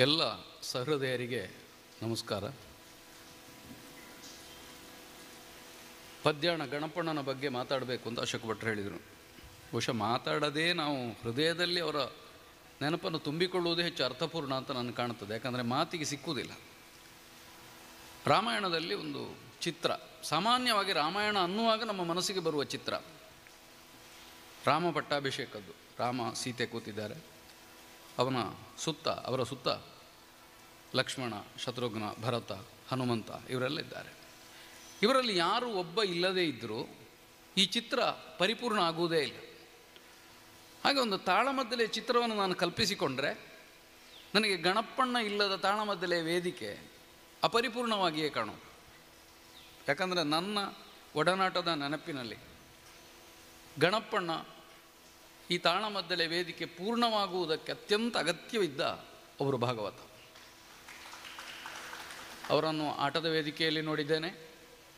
ಎಲ್ಲ ಸಹೃದಯರಿಗೆ ನಮಸ್ಕಾರ. ಪದ್ಯಾಣ ಗಣಪಣ್ಣನ ಬಗ್ಗೆ ಮಾತಾಡಬೇಕು ಅಂತ ಅಶೋಕ್ ಭಟ್ರು ಹೇಳಿದರು. ಬಹುಶಃ ಮಾತಾಡದೇ ನಾವು ಹೃದಯದಲ್ಲಿ ಅವರ ನೆನಪನ್ನು ತುಂಬಿಕೊಳ್ಳುವುದೇ ಹೆಚ್ಚು ಅರ್ಥಪೂರ್ಣ ಅಂತ ನನಗೆ ಕಾಣುತ್ತದೆ. ಯಾಕಂದರೆ ಮಾತಿಗೆ ಸಿಕ್ಕುವುದಿಲ್ಲ. ರಾಮಾಯಣದಲ್ಲಿ ಒಂದು ಚಿತ್ರ, ಸಾಮಾನ್ಯವಾಗಿ ರಾಮಾಯಣ ಅನ್ನುವಾಗ ನಮ್ಮ ಮನಸ್ಸಿಗೆ ಬರುವ ಚಿತ್ರ ರಾಮ ಪಟ್ಟಾಭಿಷೇಕದ್ದು. ರಾಮ ಸೀತೆ ಕೂತಿದ್ದಾರೆ, ಅವರ ಸುತ್ತ ಲಕ್ಷ್ಮಣ, ಶತ್ರುಘ್ನ, ಭರತ, ಹನುಮಂತ ಇವರೆಲ್ಲ ಇದ್ದಾರೆ. ಇವರಲ್ಲಿ ಯಾರು ಒಬ್ಬ ಇಲ್ಲದೇ ಇದ್ದರೂ ಈ ಚಿತ್ರ ಪರಿಪೂರ್ಣ ಆಗುವುದೇ ಇಲ್ಲ. ಹಾಗೆ ಒಂದು ತಾಳಮದ್ದಲೆ ಚಿತ್ರವನ್ನು ನಾನು ಕಲ್ಪಿಸಿಕೊಂಡ್ರೆ ನನಗೆ ಗಣಪಣ್ಣ ಇಲ್ಲದ ತಾಳಮದ್ದಲೆ ವೇದಿಕೆ ಅಪರಿಪೂರ್ಣವಾಗಿಯೇ ಕಾಣುವುದು. ಯಾಕಂದರೆ ನನ್ನ ಒಡನಾಟದ ನೆನಪಿನಲ್ಲಿ ಗಣಪಣ್ಣ ಈ ತಾಳಮದ್ದಲೆ ವೇದಿಕೆ ಪೂರ್ಣವಾಗುವುದಕ್ಕೆ ಅತ್ಯಂತ ಅಗತ್ಯವಿದ್ದ ಅವರು ಭಾಗವತ. ಅವರನ್ನು ಆಟದ ವೇದಿಕೆಯಲ್ಲಿ ನೋಡಿದ್ದೇನೆ,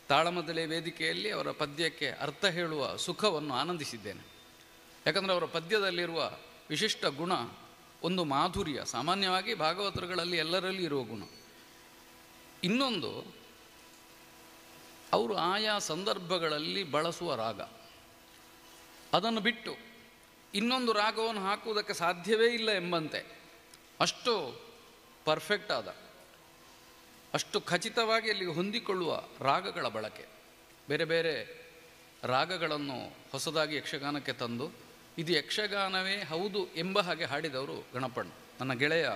ತಾಳಮದ್ದಲೆ ವೇದಿಕೆಯಲ್ಲಿ ಅವರ ಪದ್ಯಕ್ಕೆ ಅರ್ಥ ಹೇಳುವ ಸುಖವನ್ನು ಆನಂದಿಸಿದ್ದೇನೆ. ಯಾಕಂದರೆ ಅವರ ಪದ್ಯದಲ್ಲಿರುವ ವಿಶಿಷ್ಟ ಗುಣ ಒಂದು ಮಾಧುರ್ಯ, ಸಾಮಾನ್ಯವಾಗಿ ಭಾಗವತರುಗಳಲ್ಲಿ ಎಲ್ಲರಲ್ಲಿ ಇರುವ ಗುಣ. ಇನ್ನೊಂದು, ಅವರು ಆಯಾ ಸಂದರ್ಭಗಳಲ್ಲಿ ಬಳಸುವ ರಾಗ, ಅದನ್ನು ಬಿಟ್ಟು ಇನ್ನೊಂದು ರಾಗವನ್ನು ಹಾಕುವುದಕ್ಕೆ ಸಾಧ್ಯವೇ ಇಲ್ಲ ಎಂಬಂತೆ ಅಷ್ಟು ಪರ್ಫೆಕ್ಟ್ ಆದ, ಅಷ್ಟು ಖಚಿತವಾಗಿ ಅಲ್ಲಿಗೆ ಹೊಂದಿಕೊಳ್ಳುವ ರಾಗಗಳ ಬಳಕೆ. ಬೇರೆ ಬೇರೆ ರಾಗಗಳನ್ನು ಹೊಸದಾಗಿ ಯಕ್ಷಗಾನಕ್ಕೆ ತಂದು ಇದು ಯಕ್ಷಗಾನವೇ ಹೌದು ಎಂಬ ಹಾಗೆ ಹಾಡಿದವರು ಗಣಪಣ್ಣ. ನನ್ನ ಗೆಳೆಯ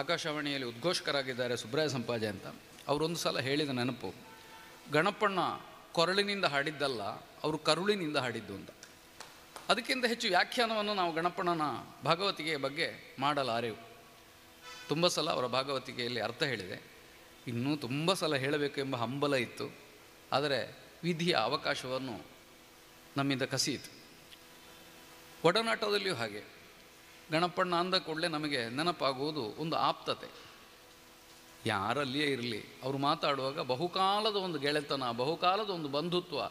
ಆಕಾಶವಾಣಿಯಲ್ಲಿ ಉದ್ಘೋಷಕರಾಗಿದ್ದಾರೆ ಸುಬ್ರಾಯ ಸಂಪಾಜೆ ಅಂತ. ಅವರೊಂದು ಸಲ ಹೇಳಿದ ನೆನಪು, ಗಣಪಣ್ಣ ಕೊರಳಿನಿಂದ ಹಾಡಿದ್ದಲ್ಲ, ಅವರು ಕರುಳಿನಿಂದ ಹಾಡಿದ್ದು ಅಂತ. ಅದಕ್ಕಿಂತ ಹೆಚ್ಚು ವ್ಯಾಖ್ಯಾನವನ್ನು ನಾವು ಗಣಪಣ್ಣನ ಭಾಗವತಿಕೆಯ ಬಗ್ಗೆ ಮಾಡಲಾರೆವು. ತುಂಬ ಸಲ ಅವರ ಭಾಗವತಿಕೆಯಲ್ಲಿ ಅರ್ಥ ಹೇಳಿದೆ, ಇನ್ನೂ ತುಂಬ ಸಲ ಹೇಳಬೇಕು ಎಂಬ ಹಂಬಲ ಇತ್ತು. ಆದರೆ ವಿಧಿಯ ಅವಕಾಶವನ್ನು ನಮ್ಮಿಂದ ಕಸಿಯಿತು. ಒಡನಾಟದಲ್ಲಿಯೂ ಹಾಗೆ ಗಣಪಣ್ಣ ಅಂದ ಕೂಡಲೇ ನಮಗೆ ನೆನಪಾಗುವುದು ಒಂದು ಆಪ್ತತೆ. ಯಾರಲ್ಲಿಯೇ ಇರಲಿ, ಅವರು ಮಾತಾಡುವಾಗ ಬಹುಕಾಲದ ಒಂದು ಗೆಳೆತನ, ಬಹುಕಾಲದ ಒಂದು ಬಂಧುತ್ವ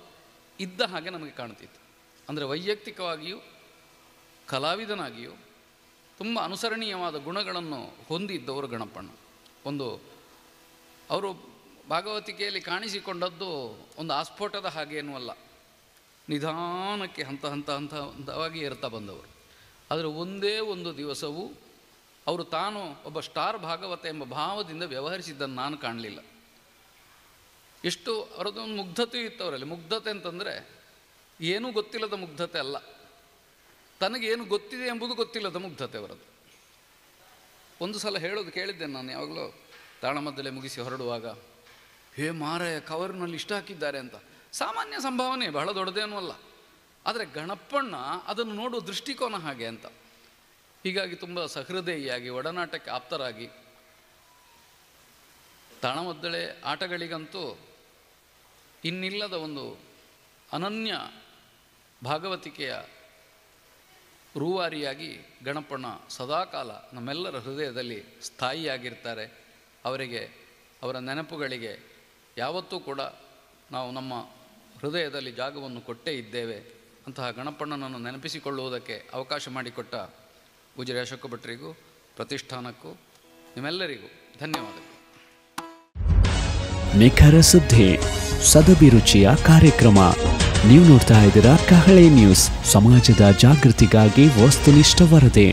ಇದ್ದ ಹಾಗೆ ನಮಗೆ ಕಾಣ್ತಿತ್ತು. ಅಂದರೆ ವೈಯಕ್ತಿಕವಾಗಿಯೂ ಕಲಾವಿದನಾಗಿಯೂ ತುಂಬ ಅನುಸರಣೀಯವಾದ ಗುಣಗಳನ್ನು ಹೊಂದಿದ್ದವರು ಗಣಪಣ್ಣ. ಅವರು ಭಾಗವತಿಕೆಯಲ್ಲಿ ಕಾಣಿಸಿಕೊಂಡದ್ದು ಒಂದು ಆಸ್ಫೋಟದ ಹಾಗೇನೂ ಅಲ್ಲ, ನಿಧಾನಕ್ಕೆ ಹಂತವಾಗಿ ಏರ್ತಾ ಬಂದವರು. ಆದರೆ ಒಂದೇ ಒಂದು ದಿವಸವೂ ಅವರು ತಾನು ಒಬ್ಬ ಸ್ಟಾರ್ ಭಾಗವತ ಎಂಬ ಭಾವದಿಂದ ವ್ಯವಹರಿಸಿದ್ದನ್ನು ನಾನು ಕಾಣಲಿಲ್ಲ. ಎಷ್ಟು ಅವರದೊಂದು ಮುಗ್ಧತೆಯೂ ಇತ್ತು ಅವರಲ್ಲಿ. ಮುಗ್ಧತೆ ಅಂತಂದರೆ ಏನೂ ಗೊತ್ತಿಲ್ಲದ ಮುಗ್ಧತೆ ಅಲ್ಲ, ತನಗೇನು ಗೊತ್ತಿದೆ ಎಂಬುದು ಗೊತ್ತಿಲ್ಲದ ಮುಗ್ಧತೆ ಅವರದ್ದು. ಒಂದು ಸಲ ಹೇಳೋದು ಕೇಳಿದ್ದೇನೆ ನಾನು, ಯಾವಾಗಲೂ ತಾಳಮದ್ದಲೆ ಮುಗಿಸಿ ಹೊರಡುವಾಗ, ಹೇ ಮಾರಾಯ, ಕವರಿನಲ್ಲಿ ಇಷ್ಟ ಹಾಕಿದ್ದಾರೆ ಅಂತ. ಸಾಮಾನ್ಯ ಸಂಭಾವನೆ, ಬಹಳ ದೊಡ್ಡದೇನೂ ಅಲ್ಲ. ಆದರೆ ಗಣಪಣ್ಣ ಅದನ್ನು ನೋಡುವ ದೃಷ್ಟಿಕೋನ ಹಾಗೆ ಅಂತ. ಹೀಗಾಗಿ ತುಂಬ ಸಹೃದಯಿಯಾಗಿ, ಒಡನಾಟಕ್ಕೆ ಆಪ್ತರಾಗಿ, ತಾಳಮದ್ದಲೆ ಆಟಗಳಿಗಂತೂ ಇನ್ನಿಲ್ಲದ ಒಂದು ಅನನ್ಯ ಭಾಗವತಿಕೆಯ ರೂವಾರಿಯಾಗಿ ಗಣಪಣ್ಣ ಸದಾಕಾಲ ನಮ್ಮೆಲ್ಲರ ಹೃದಯದಲ್ಲಿ ಸ್ಥಾಯಿಯಾಗಿರ್ತಾರೆ. ಅವರ ನೆನಪುಗಳಿಗೆ ಯಾವತ್ತೂ ಕೂಡ ನಾವು ನಮ್ಮ ಹೃದಯದಲ್ಲಿ ಜಾಗವನ್ನು ಕೊಟ್ಟೇ ಇದ್ದೇವೆ. ಅಂತಹ ಗಣಪಣ್ಣನನ್ನು ನೆನಪಿಸಿಕೊಳ್ಳುವುದಕ್ಕೆ ಅವಕಾಶ ಮಾಡಿಕೊಟ್ಟ ಗುಜರಿ ಅಶೋಕ ಭಟ್ರಿಗೂ, ಪ್ರತಿಷ್ಠಾನಕ್ಕೂ, ನಿಮ್ಮೆಲ್ಲರಿಗೂ ಧನ್ಯವಾದಗಳು. ನಿಖರ ಸುದ್ದಿ, ಸದಭಿರುಚಿಯ ಕಾರ್ಯಕ್ರಮ. ನೀವು ನೋಡ್ತಾ ಇದ್ದೀರಾ ಕಹಳೆ ನ್ಯೂಸ್, ಸಮಾಜದ ಜಾಗೃತಿಗಾಗಿ ವಸ್ತುನಿಷ್ಠ ವರದಿ.